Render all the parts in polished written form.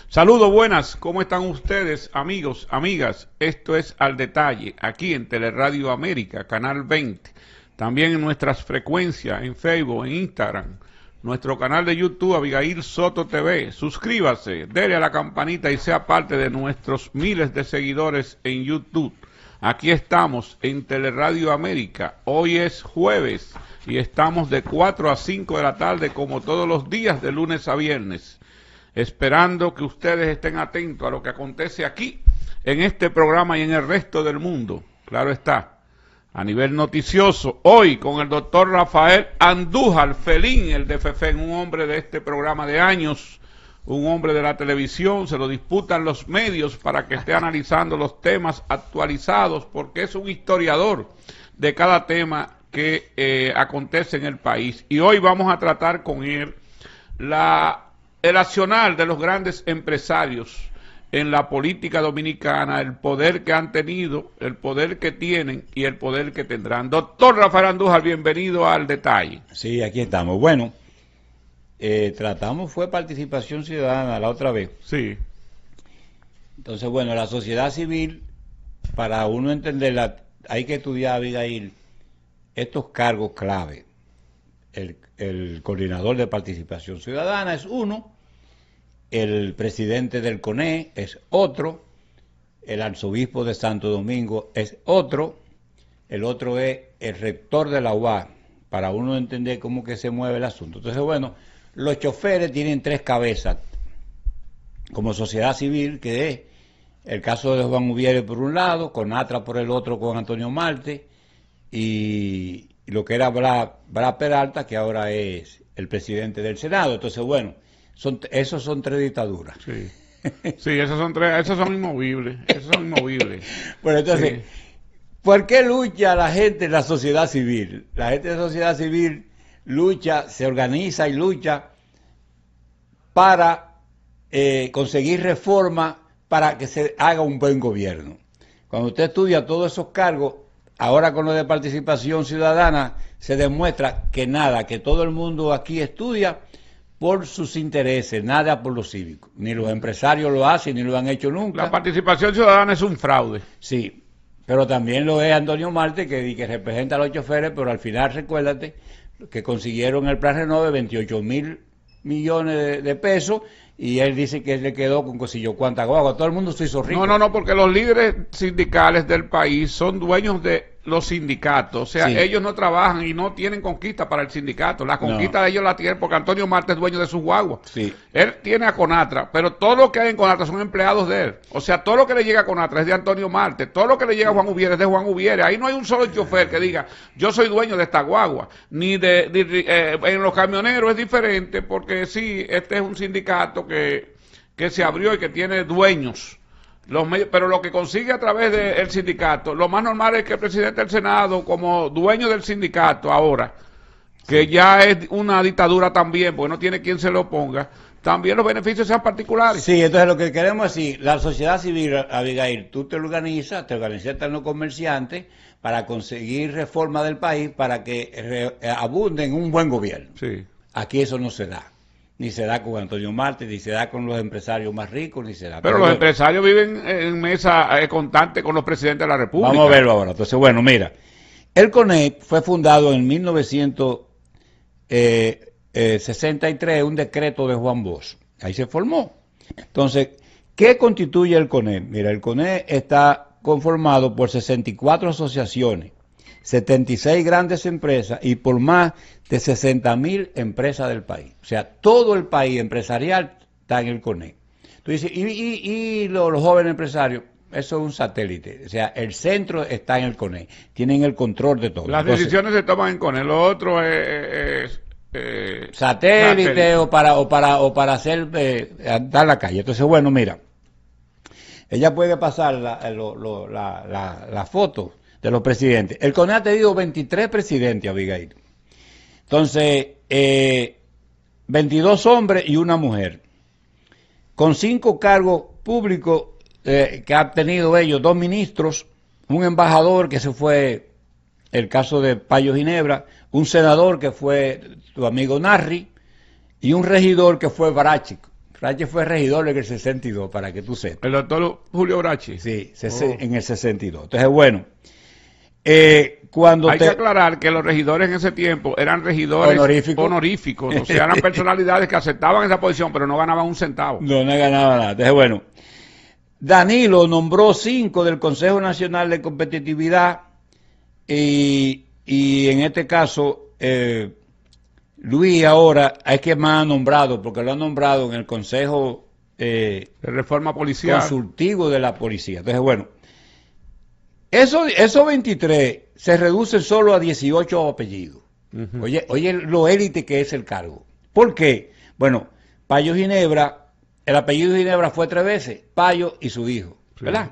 Saludos, buenas, ¿cómo están ustedes, amigos, amigas? Esto es Al Detalle, aquí en Teleradio América, Canal 20. También en nuestras frecuencias, en Facebook, en Instagram. Nuestro canal de YouTube, Abigail Soto TV. Suscríbase, dele a la campanita y sea parte de nuestros miles de seguidores en YouTube. Aquí estamos en Teleradio América. Hoy es jueves y estamos de 4 a 5 de la tarde como todos los días de lunes a viernes, esperando que ustedes estén atentos a lo que acontece aquí, en este programa y en el resto del mundo. Claro está, a nivel noticioso, hoy con el doctor Rafael Andújar Felín, el de FEFEN, un hombre de este programa de años, un hombre de la televisión, se lo disputan los medios para que esté analizando los temas actualizados, porque es un historiador de cada tema que acontece en el país. Y hoy vamos a tratar con él el accionar de los grandes empresarios en la política dominicana, el poder que han tenido, el poder que tienen y el poder que tendrán. Doctor Rafael Andújar, bienvenido al Detalle. Sí, aquí estamos. Bueno, fue participación ciudadana la otra vez. Sí. Entonces, bueno, la sociedad civil, para uno entenderla, hay que estudiar, Abigail, estos cargos clave. El coordinador de participación ciudadana es uno, el presidente del CONE es otro, el arzobispo de Santo Domingo es otro, el otro es el rector de la UAS, para uno entender cómo que se mueve el asunto. Entonces, bueno, los choferes tienen tres cabezas, como sociedad civil, que es el caso de Juan Ubiere por un lado, Conatra por el otro con Antonio Marte, y lo que era Blas Peralta, que ahora es el presidente del Senado. Entonces, bueno, esos son tres dictaduras. Sí, sí, esos son inmovibles, Bueno, entonces, sí. ¿Por qué lucha la gente en la sociedad civil? La gente de la sociedad civil lucha, se organiza y lucha para conseguir reformas para que se haga un buen gobierno. Cuando usted estudia todos esos cargos, ahora con lo de participación ciudadana, se demuestra que nada, que todo el mundo aquí estudia por sus intereses, nada por los cívicos. Ni los empresarios lo hacen, ni lo han hecho nunca. La participación ciudadana es un fraude. Sí, pero también lo es Antonio Marte, que representa a los choferes, pero al final recuérdate que consiguieron el Plan Renove 28.000 millones de pesos, y él dice que él le quedó con cosillo cuánta guagua. Todo el mundo se hizo rico. No, porque los líderes sindicales del país son dueños de los sindicatos. O sea, sí, ellos no trabajan y no tienen conquista para el sindicato. La conquista de ellos la tienen porque Antonio Marte es dueño de sus guaguas. Sí. Él tiene a Conatra, pero todo lo que hay en Conatra son empleados de él. O sea, todo lo que le llega a Conatra es de Antonio Marte. Todo lo que le llega a Juan Ubiere es de Juan Ubiere. Ahí no hay un solo chofer que diga, yo soy dueño de esta guagua. Ni en los camioneros es diferente, porque sí, este es un sindicato que se abrió y que tiene dueños. Pero lo que consigue a través del sindicato, lo más normal es que el presidente del Senado, como dueño del sindicato ahora, que ya es una dictadura también, porque no tiene quien se lo oponga, también los beneficios sean particulares. Sí, entonces lo que queremos decir, la sociedad civil, Abigail, tú te organizas en los comerciantes para conseguir reforma del país, para que abunde en un buen gobierno. Sí. Aquí eso no se da. Ni se da con Antonio Marte, ni se da con los empresarios más ricos, ni se da. Pero los empresarios viven en mesa constante con los presidentes de la República. Vamos a verlo ahora. Entonces, bueno, mira, el CONEP fue fundado en 1963, un decreto de Juan Bosch. Ahí se formó. Entonces, ¿qué constituye el CONEP? Mira, el CONEP está conformado por 64 asociaciones, 76 grandes empresas y por más de 60.000 empresas del país. O sea, todo el país empresarial está en el CONEP. Tú dices, ¿y los jóvenes empresarios? Eso es un satélite. O sea, el centro está en el CONEP. Tienen el control de todo. Las decisiones se toman en CONEP. Lo otro es satélite o para hacer andar la calle. Entonces, bueno, mira, ella puede pasar la foto de los presidentes. El CONEP ha tenido 23 presidentes, Abigail. Entonces, 22 hombres y una mujer, con 5 cargos públicos que han tenido ellos, 2 ministros, un embajador que se fue, el caso de Payo Ginebra, un senador que fue tu amigo Narri, y un regidor que fue Barachic, Brache fue regidor en el 62, para que tú sepas. El doctor Julio Brache. Sí, en el 62. Entonces, bueno, cuando hay que aclarar que los regidores en ese tiempo eran regidores honoríficos, o sea, eran personalidades que aceptaban esa posición, pero no ganaban un centavo. No ganaban nada. Entonces, bueno, Danilo nombró 5 del Consejo Nacional de Competitividad y en este caso, Luis ahora es que más ha nombrado, porque lo ha nombrado en el Consejo de Reforma Policial Consultivo de la Policía. Entonces, bueno, esos 23 se reducen solo a 18 apellidos. Oye, lo élite que es el cargo. ¿Por qué? Bueno, Payo Ginebra, el apellido Ginebra fue 3 veces, Payo y su hijo, ¿verdad?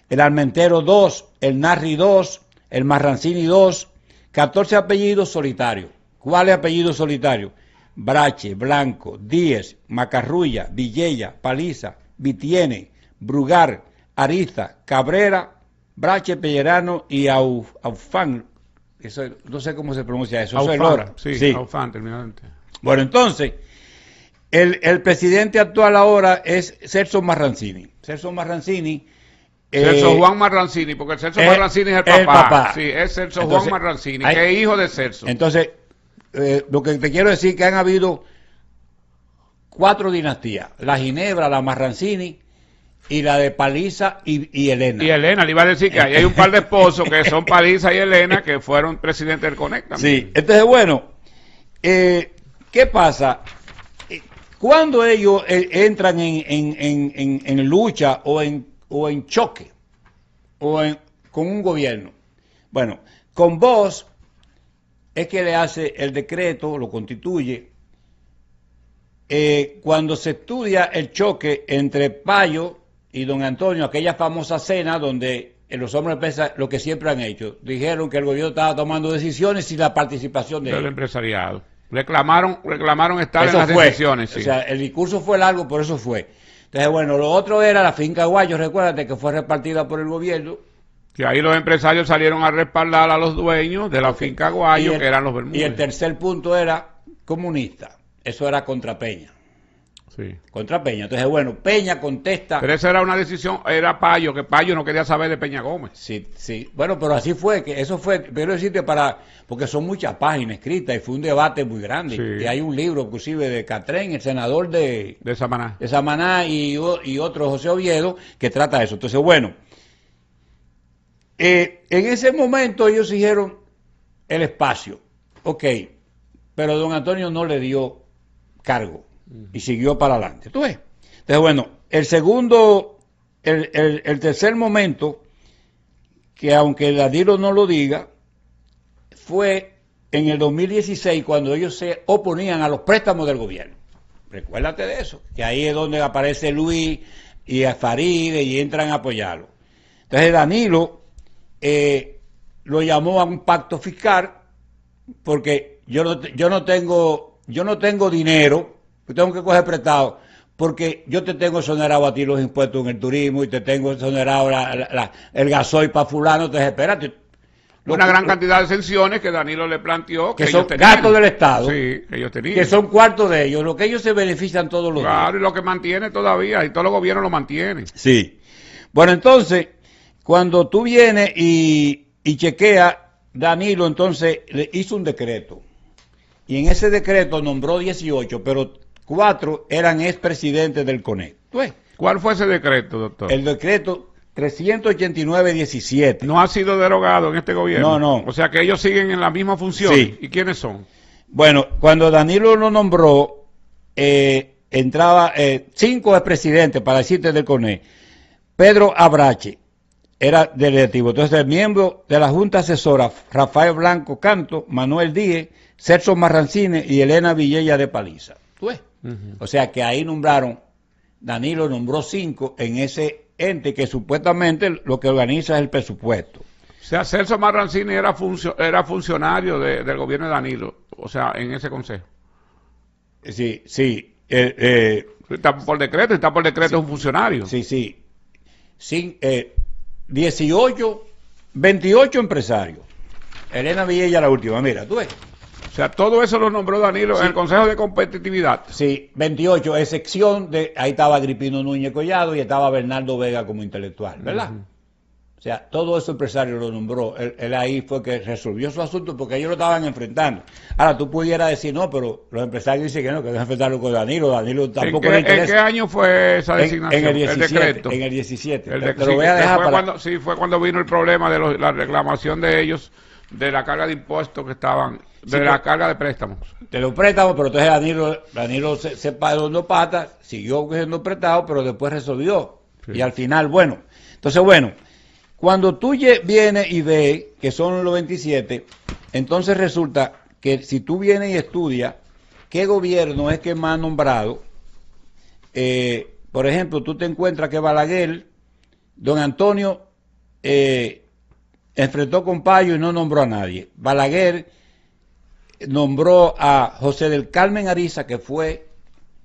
El Armentero 2, el Narri 2, el Marrancini 2, 14 apellidos solitarios. ¿Cuáles apellidos solitarios? Brache, Blanco, Díez, Macarrulla, Villella, Paliza, Vitiene, Brugar, Ariza, Cabrera, Brache, Pellerano y Aufán. Eso, no sé cómo se pronuncia eso. Aufán, sí, Aufán, terminante. Bueno, entonces, el presidente actual ahora es Celso Marrancini. Celso Marrancini. Celso Juan Marrancini, porque Celso Marrancini es el papá. Sí, es Celso Juan Marrancini, que es hijo de Celso. Entonces, lo que te quiero decir es que han habido 4 dinastías: la Ginebra, la Marrancini y la de Paliza y Elena. Y Elena, le iba a decir que ahí hay un par de esposos que son Paliza y Elena, que fueron presidentes del CONEC también. Sí, entonces bueno, ¿qué pasa? Cuando ellos entran en lucha o en choque con un gobierno, bueno, con vos es que le hace el decreto, lo constituye. Cuando se estudia el choque entre Payo y don Antonio, aquella famosa cena donde los hombres pensan lo que siempre han hecho, dijeron que el gobierno estaba tomando decisiones sin la participación del empresariado. Reclamaron estar en las decisiones. Sí. O sea, el discurso fue largo, por eso fue. Entonces, bueno, lo otro era la finca Guayo, recuérdate que fue repartida por el gobierno. Que ahí los empresarios salieron a respaldar a los dueños de la finca Guayo, que eran los Bermúdez. Y el tercer punto era comunista. Eso era contra Peña. Sí. Contra Peña. Entonces, bueno, Peña contesta. Pero esa era una decisión, era Payo, que Payo no quería saber de Peña Gómez. Sí, sí. Bueno, pero así fue, que eso fue, quiero decirte porque son muchas páginas escritas y fue un debate muy grande. Sí. Y hay un libro, inclusive, de Catrén, el senador de Samaná. De Samaná y otro, José Oviedo, que trata eso. Entonces, bueno, en ese momento ellos dijeron el espacio. Ok, pero don Antonio no le dio cargo y siguió para adelante. ¿Tú ves? Entonces, bueno, el tercer momento, que aunque Danilo no lo diga, fue en el 2016 cuando ellos se oponían a los préstamos del gobierno. Recuérdate de eso, que ahí es donde aparece Luis y Faride y entran a apoyarlo. Entonces Danilo lo llamó a un pacto fiscal porque yo no tengo dinero, tengo que coger prestado, porque yo te tengo exonerado a ti los impuestos en el turismo y te tengo exonerado el gasoil para fulano. Entonces, espérate. Una gran cantidad de exenciones que Danilo le planteó. Que son gastos del Estado. Sí, que ellos tenían. Que son cuartos de ellos, lo que ellos se benefician todos los días. Claro, y lo que mantiene todavía, y todos los gobiernos lo mantienen. Sí. Bueno, entonces, cuando tú vienes y chequeas, Danilo entonces le hizo un decreto. Y en ese decreto nombró 18, pero 4 eran expresidentes del CONEC. ¿Cuál fue ese decreto, doctor? El decreto 389-17. ¿No ha sido derogado en este gobierno? No. O sea que ellos siguen en la misma función. Sí. ¿Y quiénes son? Bueno, cuando Danilo lo nombró, entraba 5 expresidentes, para decirte, del CONEC. Pedro Abrache era delegativo. Entonces, el miembro de la Junta Asesora, Rafael Blanco Canto, Manuel Díez, Celso Marrancini y Elena Villella de Paliza. ¿Tú ves? O sea que ahí Danilo nombró 5 en ese ente que supuestamente lo que organiza es el presupuesto. O sea, Celso Marrancini era funcionario del gobierno de Danilo, o sea, en ese consejo. Sí, sí. Está por decreto sí, es un funcionario. Sí. 28 empresarios. Elena Villella la última, mira, tú ves. O sea, todo eso lo nombró Danilo en el Consejo de Competitividad. Sí, 28, excepción de, ahí estaba Agripino Núñez Collado y estaba Bernardo Vega como intelectual, ¿verdad? O sea, todo ese empresario lo nombró. Él ahí fue que resolvió su asunto porque ellos lo estaban enfrentando. Ahora, tú pudieras decir, no, pero los empresarios dicen que no, que deben enfrentarlo con Danilo. Danilo tampoco le interesa. ¿En qué año fue esa designación? En el 17. El decreto. En el 17. Te lo voy a dejar fue cuando vino el problema de la reclamación de ellos, de la carga de impuestos que estaban, la carga de préstamos. De los préstamos, pero entonces Danilo se paró dos patas, siguió cogiendo prestado, pero después resolvió. Sí. Y al final, bueno. Entonces, bueno. Cuando tú vienes y ves que son los 27, entonces resulta que si tú vienes y estudias qué gobierno es que más ha nombrado, por ejemplo, tú te encuentras que Balaguer, don Antonio, enfrentó con Payo y no nombró a nadie. Balaguer nombró a José del Carmen Ariza, que fue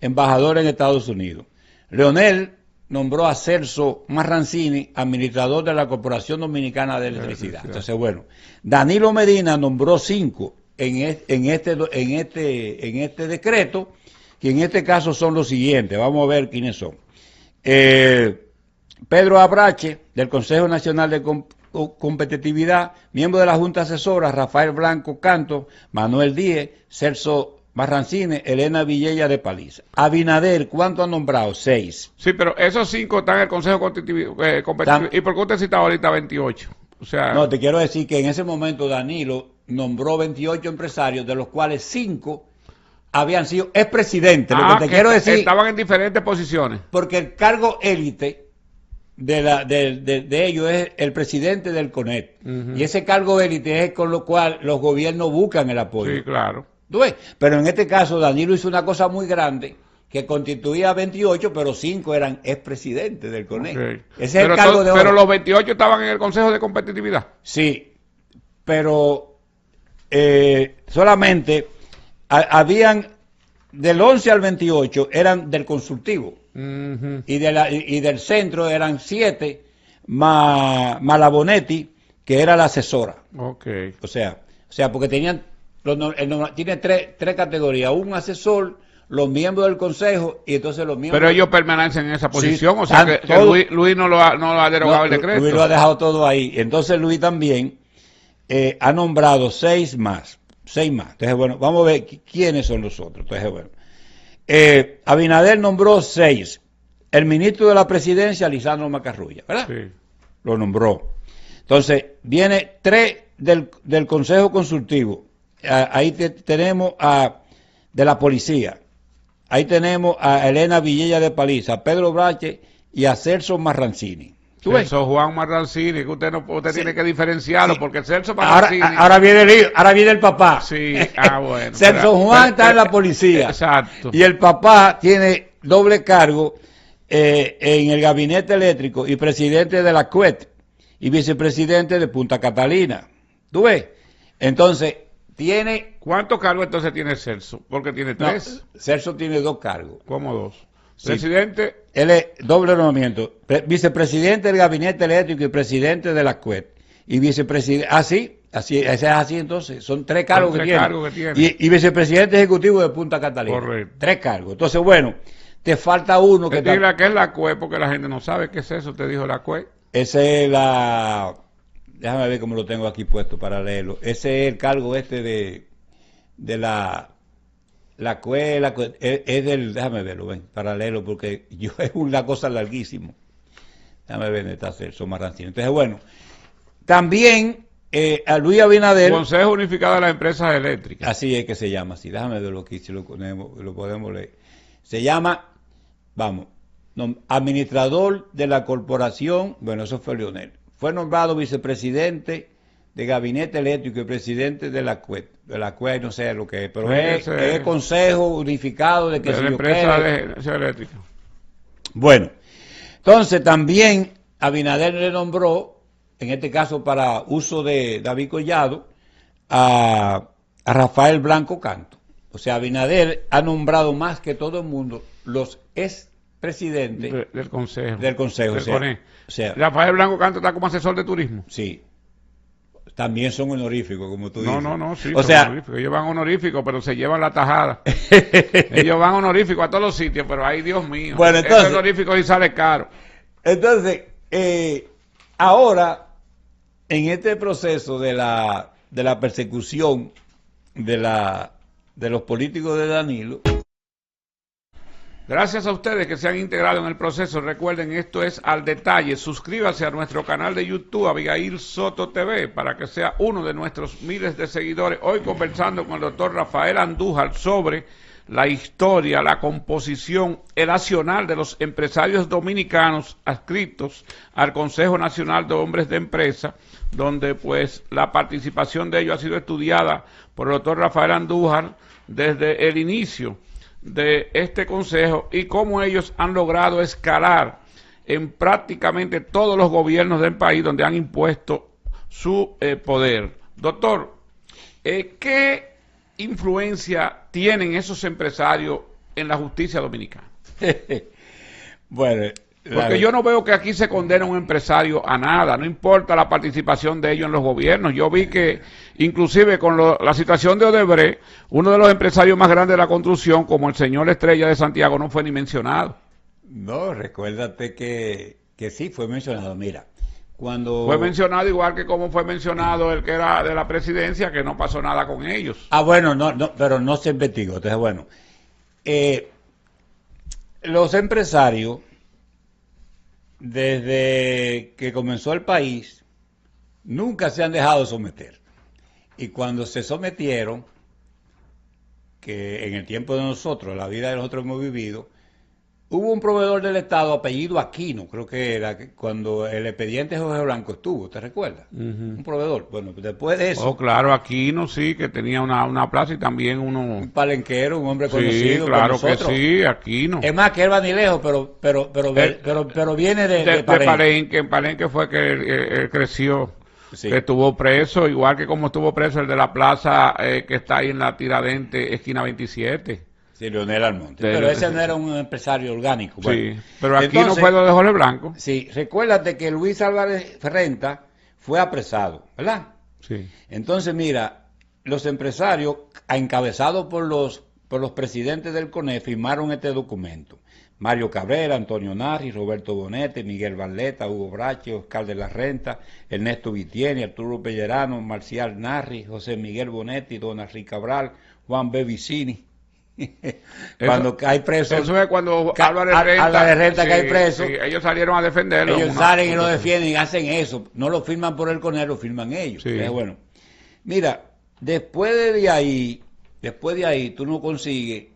embajador en Estados Unidos. Leonel nombró a Celso Marrancini, administrador de la Corporación Dominicana de Electricidad. Entonces, bueno, Danilo Medina nombró 5 en este decreto, que en este caso son los siguientes. Vamos a ver quiénes son. Pedro Abrache, del Consejo Nacional de Competitividad, miembro de la Junta Asesora, Rafael Blanco Canto, Manuel Díez, Celso Marrancini, Elena Villella de Paliza. Abinader, ¿cuánto han nombrado? 6. Sí, pero esos 5 están en el Consejo Competitivo. ¿Y por qué usted citaba ahorita 28? O sea, no, te quiero decir que en ese momento Danilo nombró 28 empresarios, de los cuales 5 habían sido expresidentes. Lo que te quiero decir, estaban en diferentes posiciones. Porque el cargo élite de ellos es el presidente del CONET. Y ese cargo élite es con lo cual los gobiernos buscan el apoyo. Sí, claro. ¿Tú ves? Pero en este caso Danilo hizo una cosa muy grande que constituía 28, pero 5 eran expresidentes del CONET. Okay. Ese es el cargo de pero los 28 estaban en el Consejo de Competitividad. Sí, pero solamente habían del 11 al 28 eran del consultivo. Y del centro eran 7 más la Bonetti, que era la asesora. Okay. O sea, porque tenían tiene tres categorías: un asesor, los miembros del consejo y entonces los miembros. Pero ellos permanecen en esa posición, sí, o sea que Luis no lo ha derogado el decreto. Luis lo ha dejado todo ahí. Entonces Luis también ha nombrado 6 más. Entonces, bueno, vamos a ver quiénes son los otros. Entonces, bueno, Abinader nombró 6. El ministro de la Presidencia, Lisandro Macarrulla, ¿verdad? Sí. Lo nombró. Entonces, viene 3 del Consejo Consultivo. Ahí tenemos de la policía. Ahí tenemos a Elena Villella de Paliza, a Pedro Brache y a Celso Marrancini. Celso Juan Marrancini, que usted sí. Tiene que diferenciarlo, sí. Porque Celso Marrancini... Ahora viene el papá. Sí, bueno. Celso Juan está en la policía. Exacto. Y el papá tiene doble cargo en el gabinete eléctrico y presidente de la CUET y vicepresidente de Punta Catalina. ¿Tú ves? Entonces... ¿Cuántos cargos entonces tiene Celso? Porque tiene 3. No, Celso tiene 2 cargos. ¿Cómo 2? Presidente. Sí. Él es doble nombramiento. Vicepresidente del Gabinete Eléctrico y presidente de la CUET. Y vicepresidente. Ese es así entonces. Son 3 cargos que tiene. Y vicepresidente ejecutivo de Punta Catalina. Correcto. 3 cargos. Entonces, bueno, te falta uno que... Dile que es la CUET porque la gente no sabe qué es eso. Te dijo la CUET. Esa es la... Déjame ver cómo lo tengo aquí puesto para leerlo. Ese es el cargo de la CUE, es del, déjame verlo, ven, para leerlo, porque es una cosa larguísima. Déjame ver dónde está Celso Marrancini. Entonces, bueno, también a Luis Abinader... Consejo Unificado de las Empresas Eléctricas. Así es que se llama, así. Déjame verlo aquí, si lo podemos leer. Se llama, administrador de la corporación, bueno, eso fue Leonel. Fue nombrado vicepresidente de Gabinete Eléctrico y presidente de la CUET. De la CUET no sé lo que es, pero es el Consejo Unificado de que de la Empresa Eléctrica. Bueno, entonces también Abinader le nombró, en este caso para uso de David Collado, a Rafael Blanco Canto. O sea, Abinader ha nombrado más que todo el mundo los expresidentes del Consejo. Del Consejo. O sea, Rafael Blanco Canto está como asesor de turismo. Sí. también son honoríficos, como tú No, dices. no, sí, O son sea, honoríficos. Ellos van honoríficos, pero se llevan la tajada. Ellos van honoríficos a todos los sitios, pero ay, Dios mío. bueno, entonces, ese honorífico sí sale caro. entonces ahora, en este proceso de la persecución de los políticos de Danilo. Gracias a ustedes que se han integrado en el proceso. Recuerden, esto es Al Detalle. Suscríbase a nuestro canal de YouTube, Abigail Soto TV, para que sea uno de nuestros miles de seguidores. Hoy conversando con el doctor Rafael Andújar sobre la historia, la composición, el accionar de los empresarios dominicanos adscritos al Consejo Nacional de Hombres de Empresa, donde pues la participación de ellos ha sido estudiada por el doctor Rafael Andújar desde el inicio de este consejo y cómo ellos han logrado escalar en prácticamente todos los gobiernos del país donde han impuesto su poder. Doctor, ¿qué influencia tienen esos empresarios en la justicia dominicana? Bueno, porque yo no veo que aquí se condene a un empresario a nada, no importa la participación de ellos en los gobiernos. Yo vi que inclusive con la situación de Odebrecht, uno de los empresarios más grandes de la construcción, como el señor Estrella de Santiago, no fue ni mencionado. No, recuérdate que sí fue mencionado. Mira, cuando... Fue mencionado igual que como fue mencionado el que era de la presidencia, que no pasó nada con ellos. Ah, bueno, no, pero no se investigó. Entonces, bueno, los empresarios, desde que comenzó el país, nunca se han dejado someter. Y cuando se sometieron, que en el tiempo de nosotros, la vida de nosotros hemos vivido, hubo un proveedor del Estado apellido Aquino, creo que era cuando el expediente Jorge Blanco estuvo, ¿te recuerdas? Un proveedor. Bueno, después de eso... Oh, claro, Aquino sí, que tenía una plaza y también uno... Un palenquero, un hombre Sí, conocido claro por nosotros. que sí, Aquino. Es más, que él va ni lejos, pero viene de Palenque. En Palenque fue que él creció, Sí. que estuvo preso, igual que como estuvo preso el de la plaza que está ahí en la Tiradentes, esquina 27. Sí, Leonel Almonte. Pero ese no era un empresario orgánico. Bueno, sí, pero aquí no fue lo de Jorge Blanco. Sí, recuérdate que Luis Álvarez Renta fue apresado, ¿verdad? Sí. Entonces, mira, los empresarios, encabezados por los presidentes del CONE, firmaron este documento. Mario Cabrera, Antonio Narri, Roberto Bonete, Miguel Barleta, Hugo Brache, Oscar de la Renta, Ernesto Vitieni, Arturo Pellerano, Marcial Narri, José Miguel Bonetti, Don Henry Cabral, Juan B. Vicini. Cuando hay presos. Eso es cuando Álvarez Renta que hay preso. Sí, ellos salieron a defenderlo. Ellos salen y lo defienden y hacen eso. No lo firman por el CONE, lo firman ellos. Sí. Entonces, bueno, mira, después de ahí tú no consigues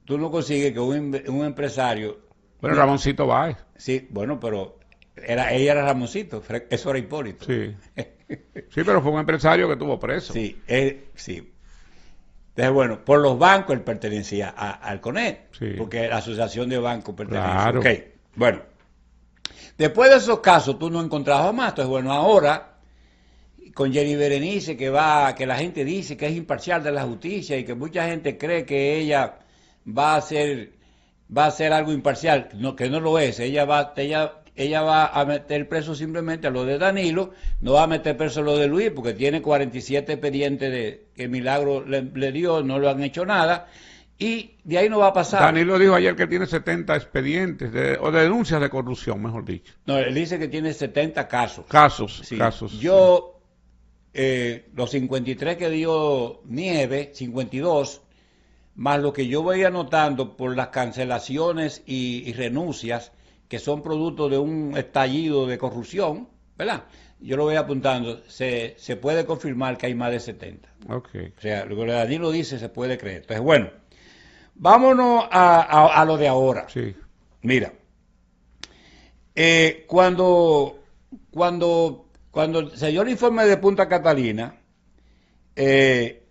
que un empresario... Bueno, Ramoncito Báez. Sí, bueno, pero ella era Ramoncito, eso era Hipólito. Sí. Sí, pero fue un empresario que estuvo preso. Sí, sí. Entonces, bueno, por los bancos él pertenecía al CONE, sí, porque la asociación de bancos pertenece. Claro. Okay. Bueno, después de esos casos tú no encontrabas más. Entonces, bueno, ahora con Jenny Berenice, que la gente dice que es imparcial de la justicia y que mucha gente cree que ella va a hacer algo imparcial, que no lo es. Ella va a meter preso simplemente a lo de Danilo, no va a meter preso a lo de Luis, porque tiene 47 expedientes que Milagro le dio, no lo han hecho nada, y de ahí no va a pasar. Danilo dijo ayer que tiene 70 expedientes, o de denuncias de corrupción, mejor dicho. No, él dice que tiene 70 casos. Casos. Yo, los 53 que dio Nieves, 52, más lo que yo voy anotando por las cancelaciones y renuncias, que son producto de un estallido de corrupción, ¿verdad? Yo lo voy apuntando, se puede confirmar que hay más de 70. Okay. O sea, lo que Danilo dice se puede creer. Entonces, bueno, vámonos a lo de ahora. Sí. Mira, cuando se dio el informe de Punta Catalina, se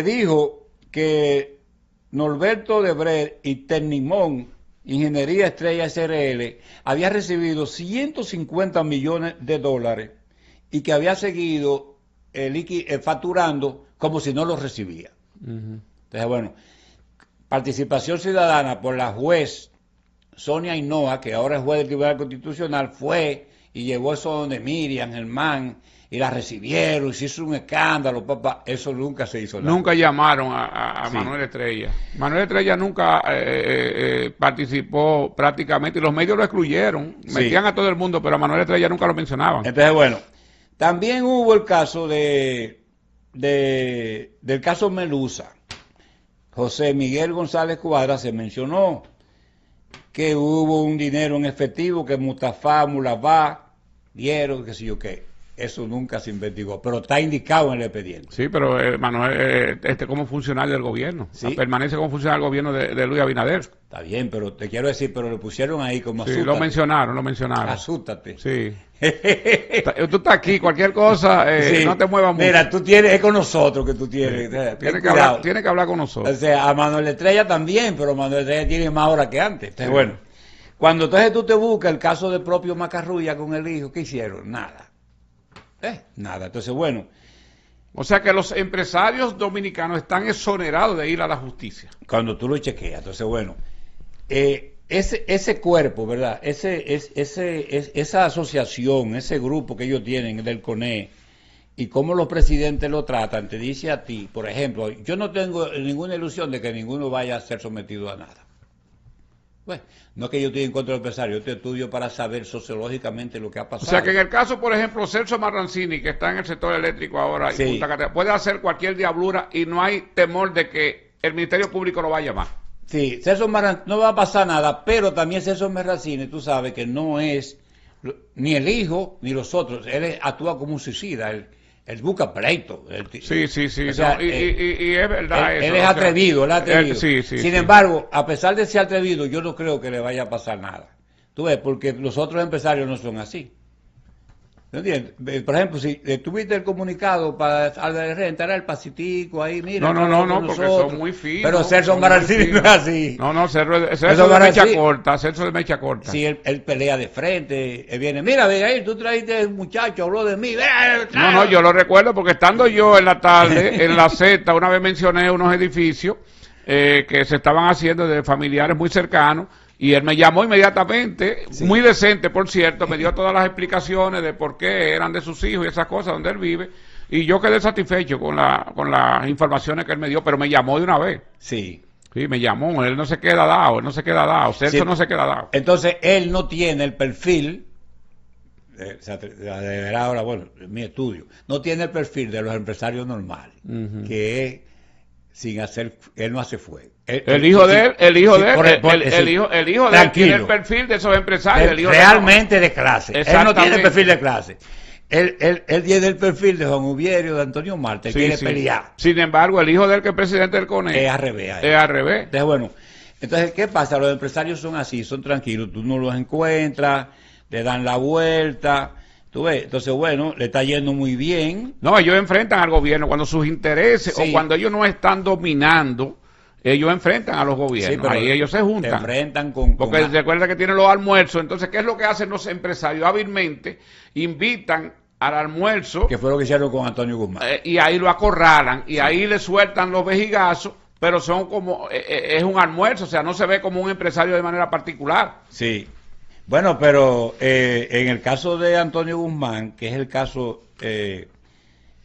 dijo que Norberto Odebrecht y Tecnimón Ingeniería Estrella SRL había recibido 150 millones de dólares y que había seguido facturando como si no los recibía. Entonces, bueno, participación ciudadana por la juez Sonia Hinoa, que ahora es juez del Tribunal Constitucional, fue y llevó eso donde Miriam Germán y la recibieron y se hizo un escándalo, papá. Eso nunca se hizo nada. Nunca llamaron a Sí. Manuel Estrella. Manuel Estrella nunca participó prácticamente y los medios lo excluyeron. Sí. Metían a todo el mundo, pero a Manuel Estrella nunca lo mencionaban. Entonces, bueno, también hubo el caso del caso Melusa. José Miguel González Cuadra se mencionó que hubo un dinero en efectivo que Mustafa Mulabá dieron, qué sé yo qué. Eso nunca se investigó, pero está indicado en el expediente. Sí, pero Manuel, como funcionario del gobierno. Sí. Permanece como funcionario del gobierno de Luis Abinader. Está bien, pero te quiero decir, pero lo pusieron ahí como Sí, asústate. lo mencionaron. Asústate. Sí. Tú estás aquí, cualquier cosa, Sí. no te muevas mucho. Mira, tú tienes, es con nosotros que tú tienes. Ten cuidado. Tiene que hablar con O nosotros. sea, a Manuel Estrella también, pero Manuel Estrella tiene más horas que antes. Entonces, bueno, cuando entonces tú te buscas el caso del propio Macarrulla con el hijo, ¿qué hicieron? Nada. Nada. Entonces, bueno, O sea que los empresarios dominicanos están exonerados de ir a la justicia. cuando tú lo chequeas, entonces, bueno, ese cuerpo, ¿verdad? Esa asociación, ese grupo que ellos tienen del CONE y cómo los presidentes lo tratan, te dice a ti, por ejemplo, yo no tengo ninguna ilusión de que ninguno vaya a ser sometido a nada. Bueno, no es que yo estoy en contra del empresario, yo te estudio para saber sociológicamente lo que ha O pasado. sea que en el caso, por ejemplo, Celso Marrancini, que está en el sector eléctrico ahora, Sí. y Punta Cana, puede hacer cualquier diablura y no hay temor de que el Ministerio Público lo va a llamar. Sí, Celso Marrancini, no va a pasar nada, pero también Celso Marrancini, tú sabes que no es ni el hijo ni los otros, actúa como un suicida, él busca pleito. Sí, sí, sí. O sea, no, y es verdad él eso. es o sea, atrevido, él es atrevido. sí, sí, Sin sí. embargo, a pesar de ser atrevido, yo no creo que le vaya a pasar nada. Tú ves, porque los otros empresarios no son así. ¿Me entiendes? Por ejemplo, si tuviste el comunicado para Albert Renta, era el pasitico ahí, mira. No, porque son muy finos. Pero Celso son muy Marrancini no es finos. así. No, Celso de Marrancini- mecha corta, Celso de mecha corta. Si él pelea de frente, él viene, mira, Abigail, tú trajiste un muchacho, habló de mí. No, yo lo recuerdo porque estando yo en la tarde, en la Z, una vez mencioné unos edificios que se estaban haciendo de familiares muy cercanos y él me llamó inmediatamente, Sí. muy decente, por cierto, me dio todas las explicaciones de por qué eran de sus hijos y esas cosas donde él vive y yo quedé satisfecho con las informaciones que él me dio, pero me llamó de una vez. Sí. Sí, me llamó, él no se queda dado, Celso Sí. no se queda dado. Entonces, él no tiene el perfil, de ver ahora, bueno, mi estudio, no tiene el perfil de los empresarios normales, Ujú. que es sin hacer, él no hace fuego. El hijo de él, el hijo sí, de él, por- el hijo de él tranquilo. tiene el perfil de esos empresarios. El hijo de él realmente de clase. Él no tiene Exactamente. el perfil de clase. Él tiene el perfil de Juan Ubierio, de Antonio Marte, Sí, quiere sí. pelear. Sin embargo, el hijo de él, que es presidente del CONE, Es al revés. es al revés. Entonces, bueno, entonces, ¿qué pasa? Los empresarios son así, son tranquilos, tú no los encuentras, le dan la vuelta, tú ves, entonces, bueno, le está yendo muy bien. No, ellos enfrentan al gobierno cuando sus intereses Sí. o cuando ellos no están dominando, ellos enfrentan a los gobiernos. Sí, pero Ahí ellos se Se juntan. enfrentan con... Porque recuerda que tienen los almuerzos. Entonces, ¿qué es lo que hacen los empresarios? Hábilmente invitan al almuerzo que fue lo que hicieron con Antonio Guzmán. y ahí lo acorralan y ahí le sueltan los vejigazos, pero son como, es un almuerzo, o sea, no se ve como un empresario de manera particular. Sí. Bueno, pero en el caso de Antonio Guzmán, que es el caso...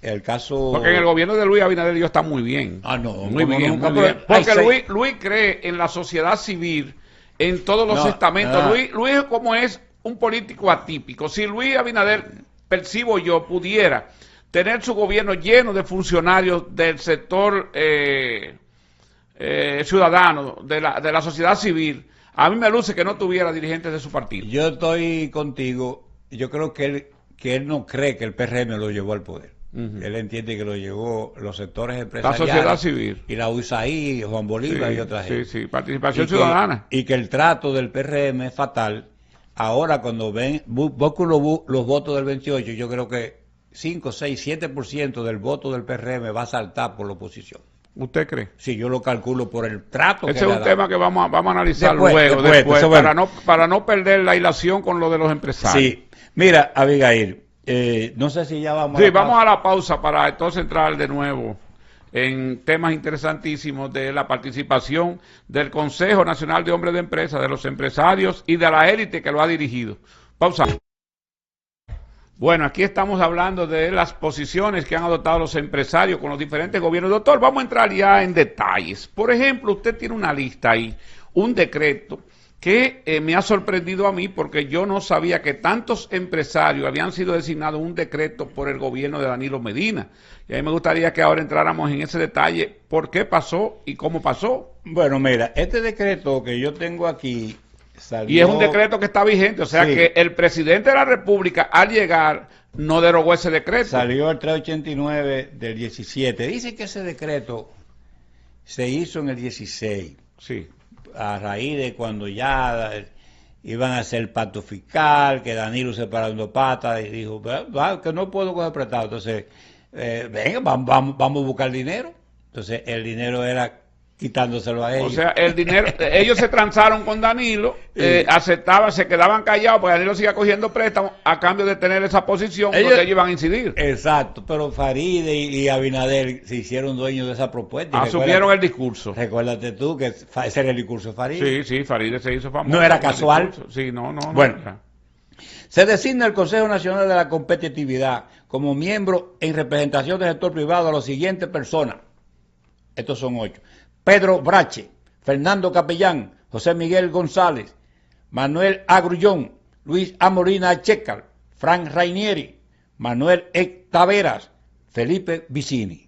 Porque en el gobierno de Luis Abinader ellos están muy bien. Ah, no, muy como bien, nunca, muy pero- bien. Porque ay, Luis cree en la sociedad civil, en todos los No, estamentos. no. Luis como es un político atípico. Si Luis Abinader, percibo yo, pudiera tener su gobierno lleno de funcionarios del sector ciudadano, de la sociedad civil, a mí me luce que no tuviera dirigentes de su partido. Yo estoy contigo. Yo creo que él no cree que el PRM lo llevó al poder. Ujú. Él entiende que lo llevó los sectores empresariales. sociedad civil. Y la USAID, Juan Bolívar y otras gente. sí, participación Y que- ciudadana. Y que el trato del PRM es fatal. Ahora cuando busco los votos del 28, yo creo que 5, 6, 7% del voto del PRM va a saltar por la oposición. ¿Usted cree? Sí, yo lo calculo por el trato Ese que es le un ha tema dado. que vamos a analizar Después, luego, después, eso bueno. para no perder la hilación con lo de los empresarios. Sí, mira, Abigail, no sé si ya vamos Sí, la vamos pausa. a la pausa para entonces entrar de nuevo en temas interesantísimos de la participación del Consejo Nacional de Hombres de Empresa, de los empresarios y de la élite que lo ha dirigido. Pausa. Bueno, aquí estamos hablando de las posiciones que han adoptado los empresarios con los diferentes gobiernos. Doctor, vamos a entrar ya en detalles. Por ejemplo, usted tiene una lista ahí, un decreto que me ha sorprendido a mí porque yo no sabía que tantos empresarios habían sido designados un decreto por el gobierno de Danilo Medina. Y a mí me gustaría que ahora entráramos en ese detalle, por qué pasó y cómo pasó. Bueno, mira, este decreto que yo tengo aquí salió... Y es un decreto que está vigente, o sea Sí. que el presidente de la República al llegar no derogó ese decreto. Salió el 389 del 17. Dice que ese decreto se hizo en el 16, Sí. a raíz de cuando ya iban a hacer el pacto fiscal, que Danilo se paró patas y dijo que no puedo coger prestado. Entonces, venga, vamos a buscar dinero. Entonces, el dinero era quitándoselo a ellos. O sea, el dinero, ellos se transaron con Danilo, aceptaban, se quedaban callados, porque Danilo siga cogiendo préstamos a cambio de tener esa posición donde ellos iban a incidir. Exacto, pero Faride y Abinader se hicieron dueños de esa propuesta. Asumieron el discurso. Recuérdate tú que ese era el discurso de Faride. Sí, Faride se hizo famoso. No era casual. Sí, no. Bueno. Se designa el Consejo Nacional de la Competitividad como miembro en representación del sector privado a las siguientes personas. Estos son 8. Pedro Brache, Fernando Capellán, José Miguel González, Manuel A. Grullón, Luis A. Molina Checal, Frank Rainieri, Manuel E. Taveras, Felipe Vicini.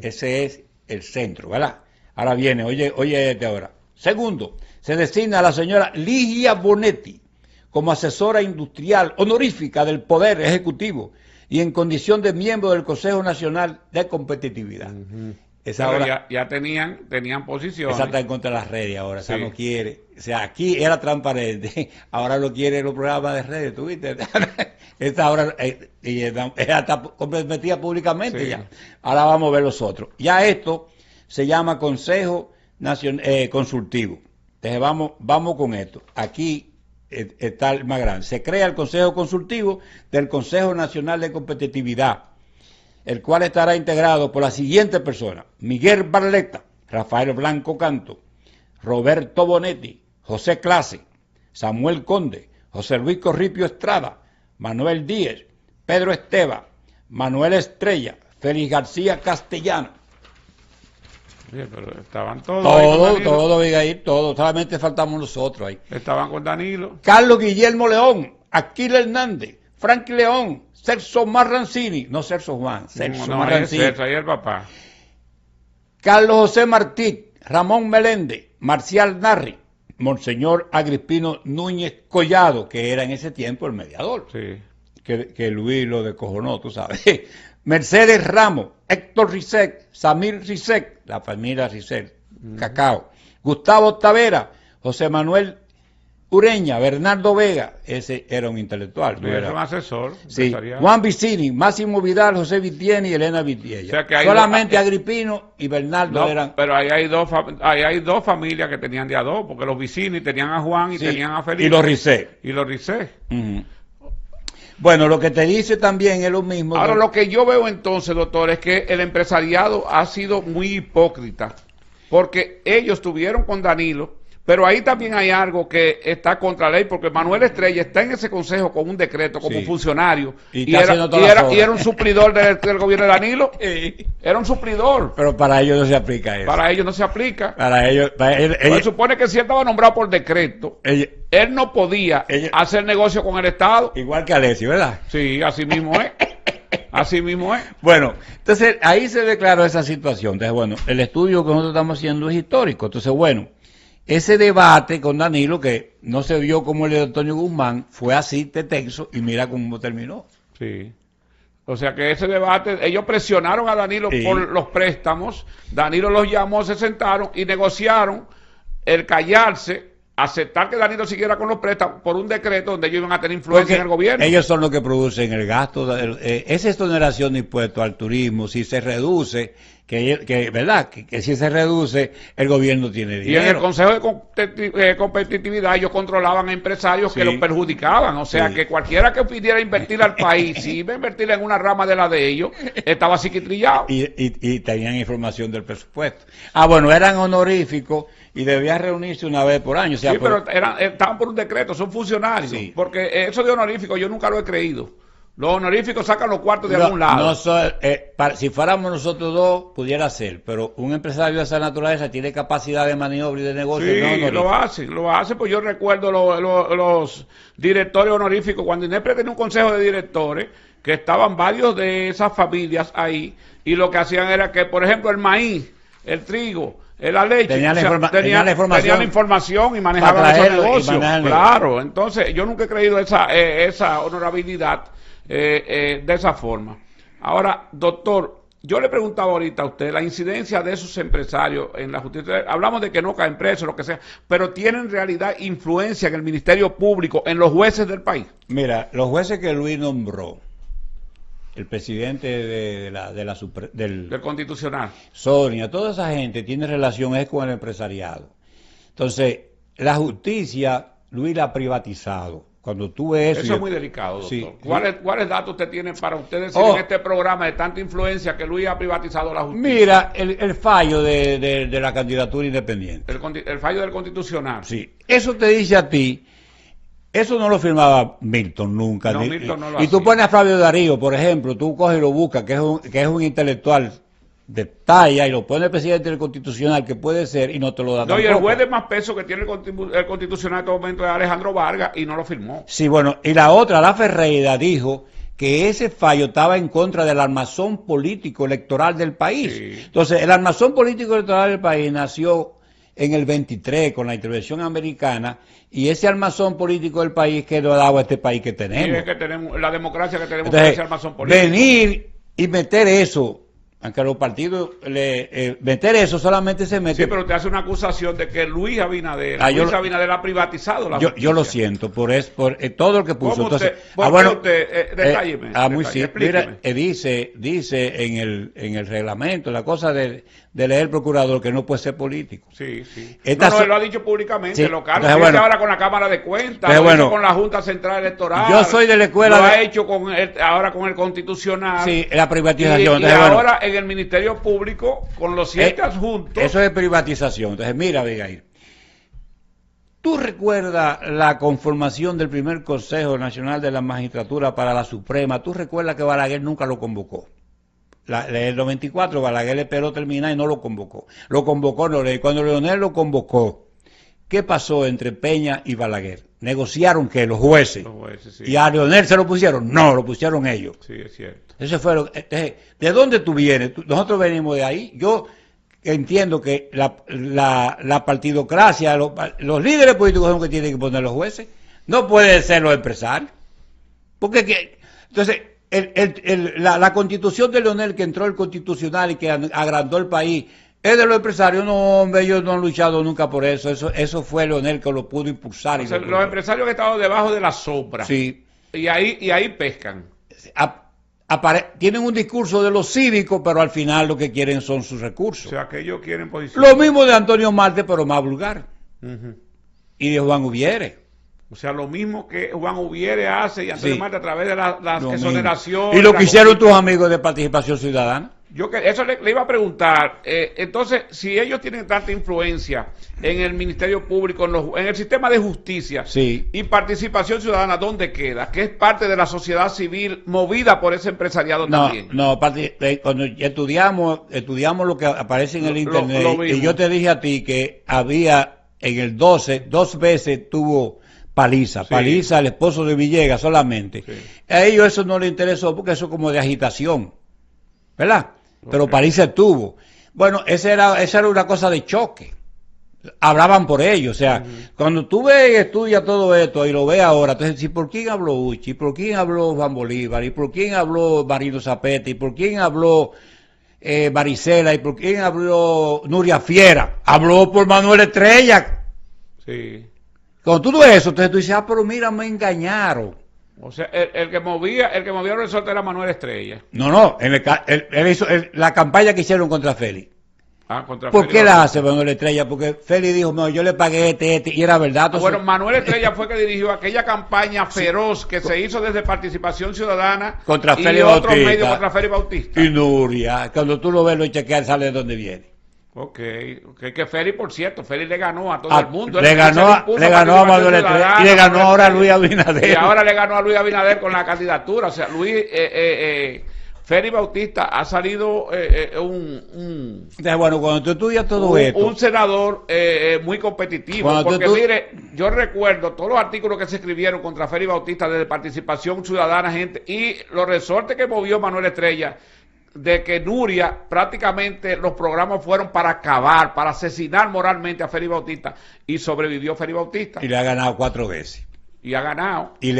Ese es el centro, ¿verdad? Ahora viene, oye este ahora. Segundo, se designa a la señora Ligia Bonetti como asesora industrial honorífica del Poder Ejecutivo y en condición de miembro del Consejo Nacional de Competitividad. Esa ahora, ya tenían posiciones. esa está en contra de las redes ahora, esa Sí. no quiere. O sea, aquí era transparente, ahora lo quiere los programas de redes, ¿tú viste? Esta ahora ella está comprometida públicamente Sí. ya. Ahora vamos a ver los otros. Ya esto se llama Consejo Consultivo. Entonces vamos con esto. Aquí está el más grande. Se crea el Consejo Consultivo del Consejo Nacional de Competitividad, el cual estará integrado por las siguientes personas: Miguel Barletta, Rafael Blanco Canto, Roberto Bonetti, José Clase, Samuel Conde, José Luis Corripio Estrada, Manuel Díez, Pedro Esteva, Manuel Estrella, Félix García Castellano. Oye, pero estaban todos ahí con Danilo. Todo, Abigail, todo. Solamente faltamos nosotros ahí. Estaban con Danilo. Carlos Guillermo León, Aquila Hernández, Frankie León, Celso Marrancini, no Celso Juan, Celso No, Marrancini, ahí el papá. Carlos José Martí, Ramón Meléndez, Marcial Narri, Monseñor Agripino Núñez Collado, que era en ese tiempo el mediador, Sí. que Luis lo descojonó, tú sabes. Mercedes Ramos, Héctor Rizek, Samir Rizek, la familia Rizek, Cacao, Gustavo Tavera, José Manuel Ureña, Bernardo Vega, ese era un intelectual. Sí, ¿no era era? un asesor. Sí, empresarial. Juan Vicini, Máximo Vidal, José Vitieni y Elena Vitiella. O sea que hay solamente dos- Agripino y Bernardo No, eran... pero ahí hay dos familias que tenían de a dos, porque los Vicini tenían a Juan y Sí, tenían a Felipe. y los Rizek. Y los Rizek. Ujú. Bueno, lo que te dice también es lo mismo. Ahora, lo que yo veo entonces, doctor, es que el empresariado ha sido muy hipócrita, porque ellos estuvieron con Danilo, pero ahí también hay algo que está contra la ley, porque Manuel Estrella está en ese consejo con un decreto como Sí. funcionario, Y y está era, haciendo todas las obras. y era un suplidor del gobierno de Danilo, era un suplidor, Pero para ellos no se aplica eso. para ellos no se aplica. Para ellos... Se supone que si él estaba nombrado por decreto, él no podía Ellos- hacer negocio con el Estado. igual que Alessio, ¿verdad? Sí, así mismo es. Así mismo es. Bueno, entonces ahí se declaró esa situación. Entonces, bueno, el estudio que nosotros estamos haciendo es histórico. Entonces, bueno, ese debate con Danilo, que no se vio como el de Antonio Guzmán, fue así de tenso y mira cómo terminó. Sí. O sea que ese debate, ellos presionaron a Danilo Sí. por los préstamos, Danilo los llamó, se sentaron y negociaron el callarse, aceptar que Danilo siguiera con los préstamos por un decreto donde ellos iban a tener influencia Porque en el gobierno. ellos son los que producen el gasto. Esa exoneración de impuestos al turismo, si se reduce, ¿verdad? Que si se reduce, el gobierno tiene Y en el dinero. Consejo de Competitividad ellos controlaban a empresarios que Sí. los perjudicaban. O sea Sí. que cualquiera que pidiera invertir al país, si iba a invertir en una rama de la de ellos, estaba psiquitrillado. Y tenían información del presupuesto. Ah, bueno, eran honoríficos y debían reunirse una vez por año. O sea, Sí, pero estaban por un decreto, son funcionarios. Sí. Porque eso de honorífico yo nunca lo he creído. Los honoríficos sacan los cuartos de algún lado. Si fuéramos nosotros dos, pudiera ser, pero un empresario de esa naturaleza tiene capacidad de maniobra y de negocio. Sí, no lo hace, pues yo recuerdo los directores honoríficos, cuando INEPRE tenía un consejo de directores, que estaban varios de esas familias ahí, y lo que hacían era que, por ejemplo, el maíz, el trigo, la leche, tenían la información y manejaban esos negocios. Claro, entonces yo nunca he creído esa honorabilidad de esa forma. Ahora, doctor, yo le preguntaba ahorita a usted la incidencia de esos empresarios en la justicia. Hablamos de que no caen presos, lo que sea, pero tienen en realidad influencia en el Ministerio Público, en los jueces del país. Mira, los jueces que Luis nombró, el presidente del Constitucional, Sonia, toda esa gente tiene relación con el empresariado. Entonces, la justicia, Luis la ha privatizado. Cuando tú ves eso es muy delicado, doctor. Sí, ¿Cuáles datos usted tiene para usted decir en este programa de tanta influencia que Luis ha privatizado la justicia? Mira, el fallo de la candidatura independiente. El fallo del Constitucional. Sí, eso te dice a ti. Eso no lo firmaba Milton nunca. No, Milton no lo hacía. Y tú pones a Flavio Darío, por ejemplo, tú coges y lo buscas, que es un intelectual de talla, y lo pone el presidente del Constitucional, que puede ser, y no te lo da. No, y el juez de más peso que tiene el Constitucional en este momento es Alejandro Vargas, y no lo firmó. Sí, bueno, y la otra, la Ferreira, dijo que ese fallo estaba en contra del armazón político electoral del país. Sí. Entonces, el armazón político electoral del país nació en el 23 con la intervención americana, y ese armazón político del país que nos ha dado a este país que tenemos. Sí, es que tenemos la democracia que tenemos. Entonces, ese armazón político. Venir y meter eso, aunque los partidos meter eso solamente se mete. Sí, pero te hace una acusación de que Luis Abinader ha privatizado la justicia. Yo lo siento por todo lo que puso. ¿Cómo entonces, detálleme. Muy simple. Mira, dice en el reglamento, la cosa de leer el procurador, que no puede ser político. Sí, sí. Él lo ha dicho públicamente, sí, lo dice ahora con la Cámara de Cuentas, lo hizo con la Junta Central Electoral. Yo soy de la escuela. Lo ha hecho ahora con el Constitucional. Sí, la privatización. Y ahora en el Ministerio Público, con los 7 adjuntos. Eso es privatización. Entonces, mira, Abigail, ¿tú recuerdas la conformación del primer Consejo Nacional de la Magistratura para la Suprema? ¿Tú recuerdas que Balaguer nunca lo convocó? En el 94 Balaguer le esperó terminar y no lo convocó. Lo convocó Leonel. Cuando Leonel lo convocó, ¿qué pasó entre Peña y Balaguer? ¿Negociaron que los jueces? Sí. ¿Y a Leonel se lo pusieron? No, lo pusieron ellos. Sí, es cierto. Eso fue ¿de dónde tú vienes? Nosotros venimos de ahí. Yo entiendo que la partidocracia, los líderes políticos son los que tienen que poner los jueces. No pueden ser los empresarios. Porque entonces, la constitución de Leonel, que entró el Constitucional y que agrandó el país, es de los empresarios. No, hombre, ellos no han luchado nunca por eso. Eso fue Leonel que lo pudo impulsar. O sea, los empresarios que estaban debajo de la sombra. Sí. Y ahí pescan. Tienen un discurso de los cívicos, pero al final lo que quieren son sus recursos. O sea, que ellos quieren posición. Lo mismo de Antonio Marte, pero más vulgar. Y de Juan Ubiere. O sea, lo mismo que Juan Ubiere hace y Antonio Marte a través de las exoneraciones. Y lo que hicieron tus amigos de Participación Ciudadana. Eso le iba a preguntar. Entonces, si ellos tienen tanta influencia en el Ministerio Público, en el sistema de justicia y Participación Ciudadana, ¿dónde queda? Que es parte de la sociedad civil movida por ese empresariado también. No, cuando estudiamos lo que aparece en el internet, y yo te dije a ti que había en el 12, 2 veces tuvo Paliza, el esposo de Villegas solamente. Sí. A ellos eso no les interesó porque eso es como de agitación, ¿verdad? Pero Paliza estuvo. Bueno, esa era una cosa de choque. Hablaban por ellos, o sea, cuando tú ves y estudias todo esto y lo ves ahora, entonces, ¿y por quién habló Uchi? ¿Por quién habló Juan Bolívar? ¿Y por quién habló Marino Zapete? ¿Y por quién habló Maricela? ¿Y por quién habló Nuria Fiera? Habló por Manuel Estrella. Sí. Cuando tú ves eso, entonces tú dices, pero mira, me engañaron. O sea, el que movía el resorte era Manuel Estrella. No, él hizo la campaña que hicieron contra Félix. Contra ¿Por Félix qué la hace Manuel Estrella? Porque Félix dijo, no, yo le pagué y era verdad. Entonces, bueno, Manuel Estrella fue que dirigió aquella campaña feroz que se hizo desde Participación Ciudadana contra y Félix otros Bautista, medios contra Félix Bautista. Y Nuria, cuando tú lo ves, lo chequeas, sale de donde viene. Ok, que Félix, por cierto, Félix le ganó a todo el mundo. Le ganó a Manuel Estrella y le ganó ahora a Luis Abinader. Y ahora le ganó a Luis Abinader con la candidatura. O sea, Félix Bautista ha salido bueno, cuando tú estudias todo esto, un senador muy competitivo. Porque mire, yo recuerdo todos los artículos que se escribieron contra Félix Bautista desde Participación Ciudadana, gente, y los resortes que movió Manuel Estrella, de que Nuria prácticamente los programas fueron para acabar, para asesinar moralmente a Félix Bautista, y sobrevivió Félix Bautista. Y le ha ganado 4 veces. Y ha ganado. Y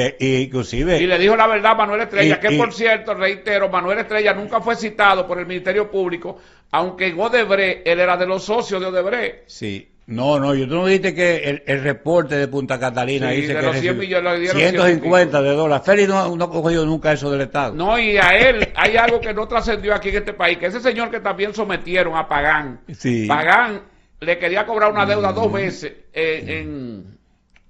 inclusive. Y le dijo la verdad a Manuel Estrella, que por cierto, reitero, Manuel Estrella nunca fue citado por el Ministerio Público, aunque en Odebrecht, él era de los socios de Odebrecht. Sí. No, tú no dijiste que el reporte de Punta Catalina dice que los 100 millones, le dieron 150 de dólares. Félix no ha cogido nunca eso del Estado. No, y a él hay algo que no trascendió aquí en este país, que ese señor que también sometieron a Pagán, Pagán le quería cobrar una deuda 2 veces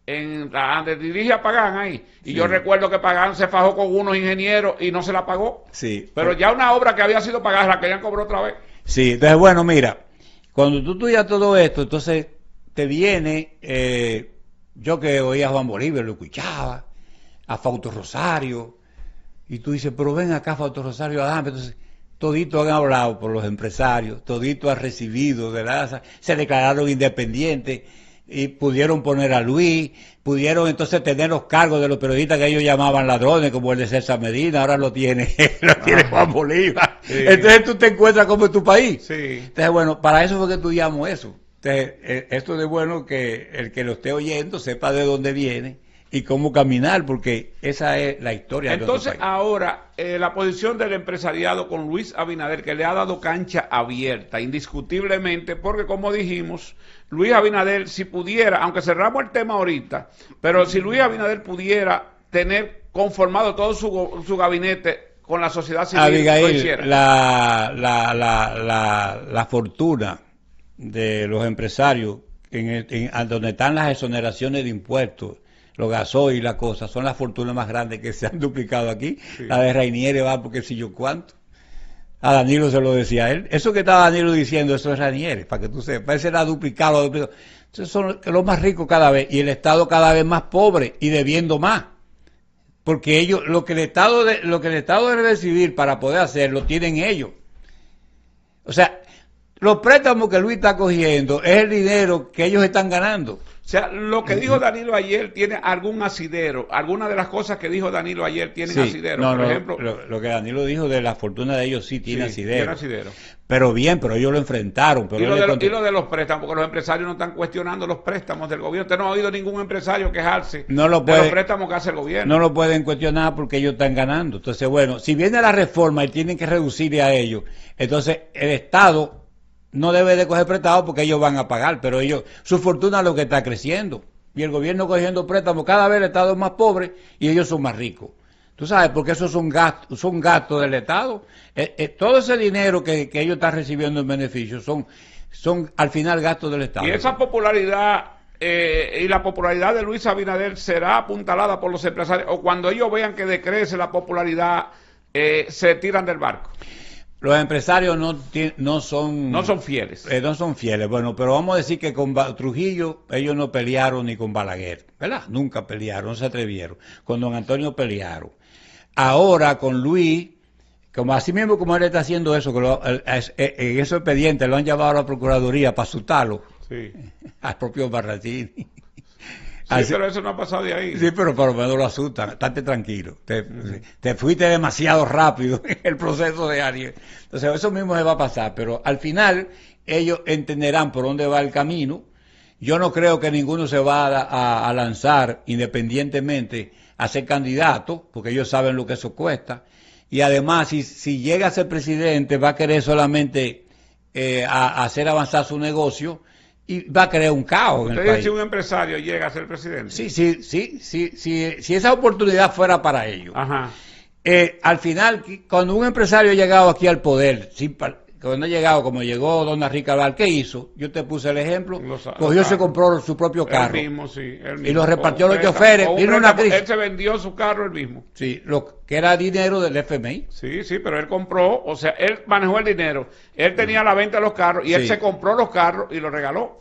donde dirige a Pagán ahí. Y yo recuerdo que Pagán se fajó con unos ingenieros y no se la pagó. Sí. Pero ya una obra que había sido pagada, la querían cobrar otra vez. Sí, entonces bueno, mira. Cuando tú estudias todo esto, entonces te viene, yo que oía a Juan Bolívar, lo escuchaba, a Fausto Rosario, y tú dices, pero ven acá Fausto Rosario Adame, entonces toditos han hablado por los empresarios, toditos han recibido de la ASA, se declararon independientes, y pudieron poner a Luis, pudieron entonces tener los cargos de los periodistas que ellos llamaban ladrones, como el de César Medina, ahora lo tiene Juan Bolívar. Sí. Entonces tú te encuentras como en tu país. Sí. Entonces, bueno, para eso fue que estudiamos eso. Entonces, esto es bueno que el que lo esté oyendo sepa de dónde viene y cómo caminar, porque esa es la historia. Entonces, ahora, la posición del empresariado con Luis Abinader, que le ha dado cancha abierta, indiscutiblemente, porque como dijimos, Luis Abinader, si pudiera, aunque cerramos el tema ahorita, pero si Luis Abinader pudiera tener conformado todo su gabinete con la sociedad civil, Abigail, lo hiciera. La fortuna de los empresarios, donde están las exoneraciones de impuestos, los gasoil y la cosa, son las fortunas más grandes que se han duplicado aquí. Sí. La de Rainieri va porque si yo cuánto. A Danilo se lo decía él. Eso que estaba Danilo diciendo, eso es Rainieri, para que tú sepas. Ese era duplicado. Entonces son los más ricos cada vez y el Estado cada vez más pobre y debiendo más. Porque ellos, lo que el Estado debe recibir para poder hacerlo, tienen ellos. O sea, los préstamos que Luis está cogiendo es el dinero que ellos están ganando. O sea, lo que dijo Danilo ayer tiene algún asidero. Algunas de las cosas que dijo Danilo ayer tienen asidero. Por ejemplo, lo que Danilo dijo de la fortuna de ellos sí tiene asidero. Tiene asidero. Pero ellos lo enfrentaron. Pero y lo de los préstamos, porque los empresarios no están cuestionando los préstamos del gobierno. Usted no ha oído ningún empresario quejarse de los préstamos que hace el gobierno. No lo pueden cuestionar porque ellos están ganando. Entonces, bueno, si viene la reforma y tienen que reducirle a ellos, entonces el Estado no debe de coger prestado porque ellos van a pagar, pero su fortuna es lo que está creciendo. Y el gobierno cogiendo préstamos, cada vez el Estado es más pobre y ellos son más ricos. Tú sabes, porque esos son gastos del Estado. Todo ese dinero que ellos están recibiendo en beneficios son al final gastos del Estado. Y esa popularidad y la popularidad de Luis Abinader será apuntalada por los empresarios, o cuando ellos vean que decrece la popularidad, se tiran del barco. Los empresarios no son fieles. No son fieles. Bueno, pero vamos a decir que con Trujillo ellos no pelearon ni con Balaguer, ¿verdad? Nunca pelearon, no se atrevieron. Con don Antonio pelearon. Ahora con Luis, como así mismo como él está haciendo eso, que en esos expedientes lo han llevado a la Procuraduría para asustarlo. Sí. Al propio Barratini. Sí, pero eso no ha pasado de ahí. Sí, pero por lo menos lo asustan. Estate tranquilo. Te fuiste demasiado rápido en el proceso de Ariel. Entonces, eso mismo se va a pasar. Pero al final, ellos entenderán por dónde va el camino. Yo no creo que ninguno se va a lanzar independientemente a ser candidato, porque ellos saben lo que eso cuesta. Y además, si llega a ser presidente, va a querer solamente hacer avanzar su negocio. Y va a crear un caos en el país. Si un empresario llega a ser presidente. Si esa oportunidad fuera para ellos. Ajá. Al final, cuando un empresario ha llegado aquí al poder, cuando ha llegado, como llegó Dona Rica Val, ¿qué hizo? Yo te puse el ejemplo, cogió y se compró su propio carro. Él mismo, sí, él mismo. Y lo repartió a los choferes. Vino una crisis. Él se vendió su carro él mismo. Sí, lo que era dinero del FMI. Sí, sí, pero él compró, o sea, él manejó el dinero. Él tenía la venta de los carros y él se compró los carros y los regaló.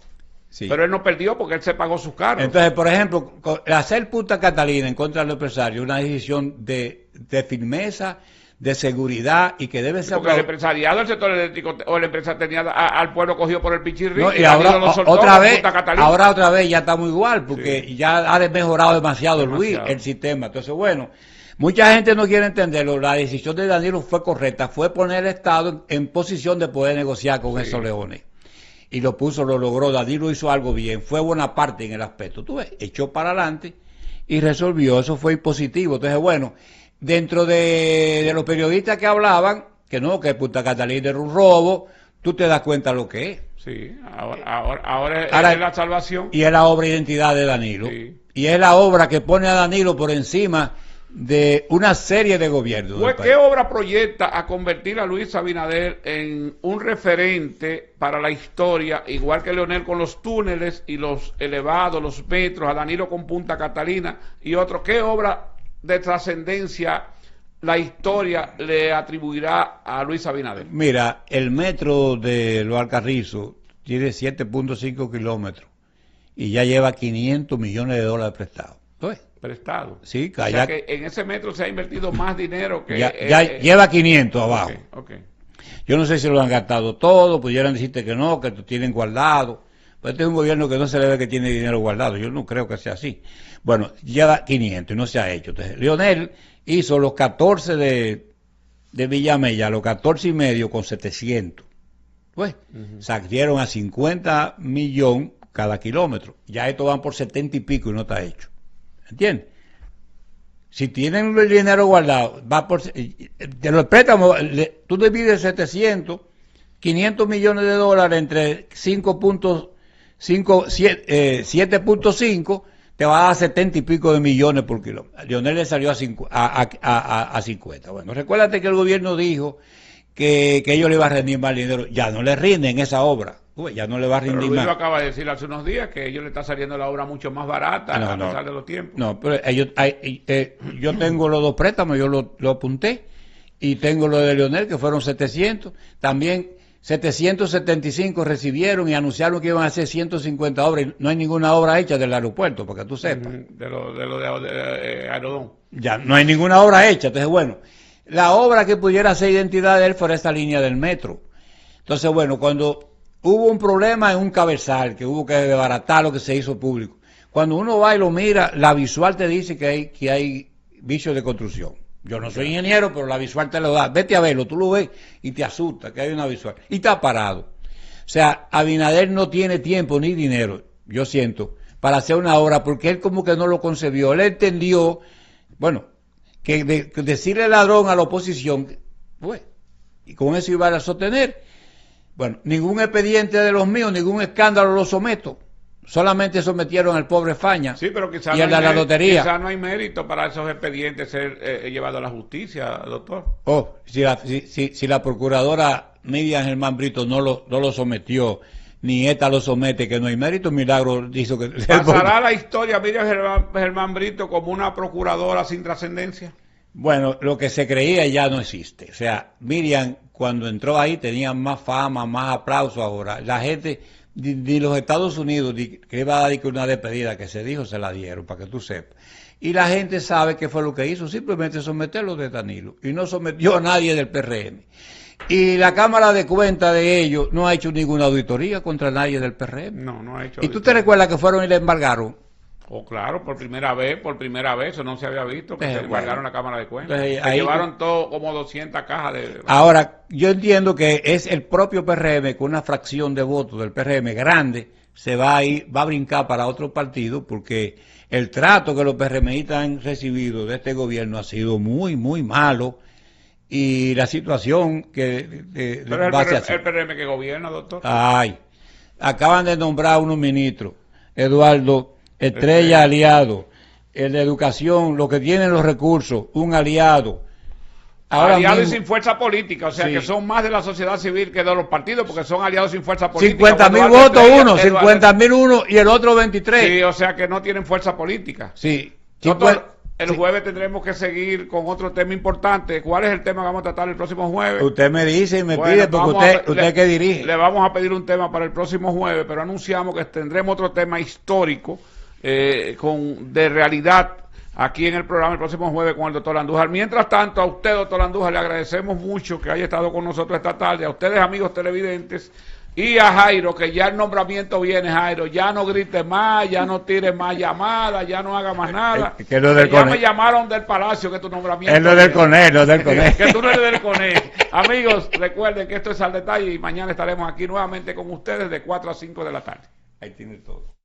Sí. Pero él no perdió porque él se pagó sus carros. Entonces, por ejemplo, hacer Punta Catalina en contra del empresario, una decisión de firmeza, de seguridad y que debe ser... Porque el empresariado del sector eléctrico o la empresa tenía al pueblo cogido por el pichirri. No, y ahora otra vez ya estamos igual, porque ya ha mejorado demasiado Luis el sistema. Entonces, bueno, mucha gente no quiere entenderlo. La decisión de Danilo fue correcta, fue poner al Estado en posición de poder negociar con esos leones. Y lo logró, Danilo hizo algo bien, fue buena parte en el aspecto, tú ves, echó para adelante y resolvió, eso fue positivo. Entonces, bueno, dentro de los periodistas que hablaban, que no, que Punta Catalina era un robo, tú te das cuenta lo que es. Sí, ahora es la salvación. Y es la obra identidad de Danilo, y es la obra que pone a Danilo por encima de una serie de gobiernos. Pues, ¿qué obra proyecta a convertir a Luis Abinader en un referente para la historia, igual que Leonel con los túneles y los elevados, los metros, a Danilo con Punta Catalina y otros? ¿Qué obra de trascendencia la historia le atribuirá a Luis Abinader? Mira, el metro de Los Alcarrizos tiene 7.5 kilómetros y ya lleva 500 millones de dólares prestados. ¿Entonces? Prestado. Sí, o sea que en ese metro se ha invertido más dinero que... Ya lleva 500 abajo. Okay. Yo no sé si lo han gastado todo, pudieran decirte que no, que lo tienen guardado. Pues este es un gobierno que no se le ve que tiene dinero guardado. Yo no creo que sea así. Bueno, lleva 500 y no se ha hecho. Entonces, Leonel hizo los 14 de Villamella, los 14 y medio con 700. Pues, salieron a 50 millones cada kilómetro. Ya estos van por 70 y pico y no está hecho. ¿Entiendes? Si tienen el dinero guardado, va por de los préstamos, tú divides 500 millones de dólares entre 7.5, te va a dar 70 y pico de millones por kilómetro. Leonel le salió a 50. Bueno, recuérdate que el gobierno dijo que ellos le iban a rendir más dinero. Ya no le rinden esa obra. Ya no le va a rendir Luis más. Lo acaba de decir hace unos días que a ellos le está saliendo la obra mucho más barata a pesar de los tiempos. No, pero yo tengo los dos préstamos, yo lo apunté, y tengo lo de Leonel, que fueron 700. También 775 recibieron y anunciaron que iban a hacer 150 obras. No hay ninguna obra hecha del aeropuerto, para que tú sepas. De lo de Aerodón. Ya, no hay ninguna obra hecha. Entonces, bueno, la obra que pudiera ser identidad de él fuera esta línea del metro. Entonces, bueno, cuando hubo un problema en un cabezal, que hubo que desbaratar lo que se hizo público. Cuando uno va y lo mira, la visual te dice que hay vicios de construcción. Yo no soy ingeniero, pero la visual te lo da. Vete a verlo, tú lo ves y te asusta que hay una visual. Y está parado. O sea, Abinader no tiene tiempo ni dinero, yo siento, para hacer una obra, porque él como que no lo concebió. Él entendió, bueno, que decirle ladrón a la oposición, pues, y con eso iba a sostener. Bueno, ningún expediente de los míos, ningún escándalo lo someto. Solamente sometieron al pobre Faña y al de la lotería. Quizás no hay mérito para esos expedientes ser llevados a la justicia, doctor. Si la procuradora Miriam Germán Brito no lo sometió, ni esta lo somete, que no hay mérito, milagro hizo que... ¿Pasará la historia Miriam Germán Brito como una procuradora sin trascendencia? Bueno, lo que se creía ya no existe. O sea, Miriam, cuando entró ahí, tenía más fama, más aplauso ahora. La gente de los Estados Unidos, que iba a dar una despedida, que se dijo, se la dieron, para que tú sepas. Y la gente sabe qué fue lo que hizo, simplemente someterlo de Danilo. Y no sometió a nadie del PRM. Y la Cámara de Cuentas de ellos no ha hecho ninguna auditoría contra nadie del PRM. No ha hecho auditoría. ¿Y tú te recuerdas que fueron y le embargaron? Oh, claro, por primera vez, eso no se había visto, que se embargaron la Cámara de Cuentas. Entonces, se llevaron todo como 200 cajas de... Ahora, yo entiendo que es el propio PRM, con una fracción de votos del PRM grande, se va a brincar para otro partido, porque el trato que los PRMistas han recibido de este gobierno ha sido muy, muy malo, y la situación que... Pero el PRM que gobierna, doctor. Acaban de nombrar unos ministros, Eduardo Estrella aliado, el de educación, lo que tienen los recursos, un aliado, ahora aliados mismo, y sin fuerza política, o sea sí, que son más de la sociedad civil que de los partidos, porque son aliados sin fuerza política. 50.000 Cuando votos Albert uno, Reyes, 50.000 uno y el otro 23. Sí, o sea que no tienen fuerza política. Sí, Doctor, el sí. jueves tendremos que seguir con otro tema importante. ¿Cuál es el tema que vamos a tratar el próximo jueves? Usted me dice y me Bueno, pide, porque vamos a usted que dirige. Le vamos a pedir un tema para el próximo jueves, pero anunciamos que tendremos otro tema histórico de realidad aquí en el programa el próximo jueves con el doctor Andújar. Mientras tanto, a usted, doctor Andújar, le agradecemos mucho que haya estado con nosotros esta tarde, a ustedes, amigos televidentes, y a Jairo, que ya el nombramiento viene, Jairo, ya no grite más, ya no tire más llamadas, ya no haga más nada. Que lo del ya me CONE. llamaron del Palacio que tu nombramiento Es lo del viene. CONE, lo del CONE. Que tú no eres del CONE. Amigos, recuerden que esto es Al Detalle y mañana estaremos aquí nuevamente con ustedes de 4 a 5 de la tarde. Ahí tiene todo.